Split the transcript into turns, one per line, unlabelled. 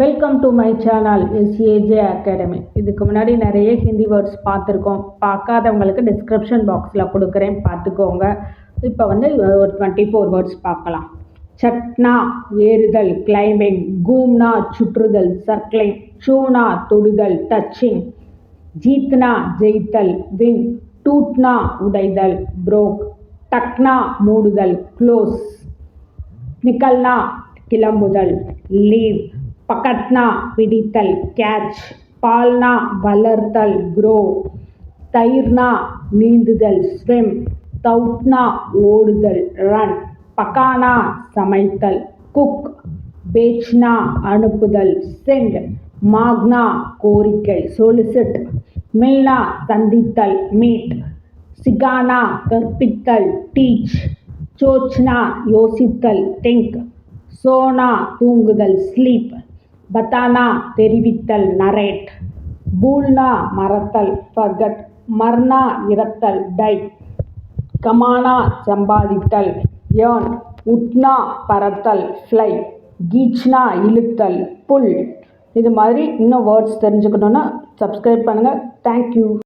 Welcome to my channel SAJ academy. இதுக்கு முன்னாடி நிறைய ஹிந்தி வேர்ட்ஸ் பார்த்துருக்கோம். பார்க்காதவங்களுக்கு டிஸ்கிரிப்ஷன் பாக்ஸில் கொடுக்குறேன், பார்த்துக்கோங்க. இப்போ ஒரு 24 வேர்ட்ஸ் பார்க்கலாம். சட்னா ஏறுதல் கிளைம்பிங், கூம்னா சுற்றுதல் சர்க்கிளிங், சூனா தொடுதல் டச்சிங், ஜீத்னா ஜெயித்தல் வின், டூட்னா உடைதல் ப்ரோக், டக்னா மூடுதல் க்ளோஸ், நிக்கல்னா கிளம்புதல் லீவ், பக்கட்னா பிடித்தல் கேட்ச், பால்னா வளர்த்தல் க்ரோ, தயிர்னா நீந்துதல் ஸ்விம், தவுட்னா ஓடுதல் ரன், பக்கானா சமைத்தல் குக், பேச்னா அனுப்புதல் சென்ட், மாக்னா கோரிக்கை சொலிசிட், மில்னா சந்தித்தல் மீட், சிகானா கற்பித்தல் டீச், சோச்னா யோசித்தல் திங்க், சோனா தூங்குதல் ஸ்லீப், பத்தானா தெரிவித்தல் நரேட், பூல்னா மறத்தல் ஃபர்கட், மர்னா இறத்தல் டை, கமானா சம்பாதித்தல் ஏர்ன், உட்னா பறத்தல் ஃப்ளை, கீச்னா இழுத்தல் புல். இது மாதிரி இன்னும் வேர்ட்ஸ் தெரிஞ்சுக்கணுன்னா சப்ஸ்கிரைப் பண்ணுங்கள். தேங்க்யூ.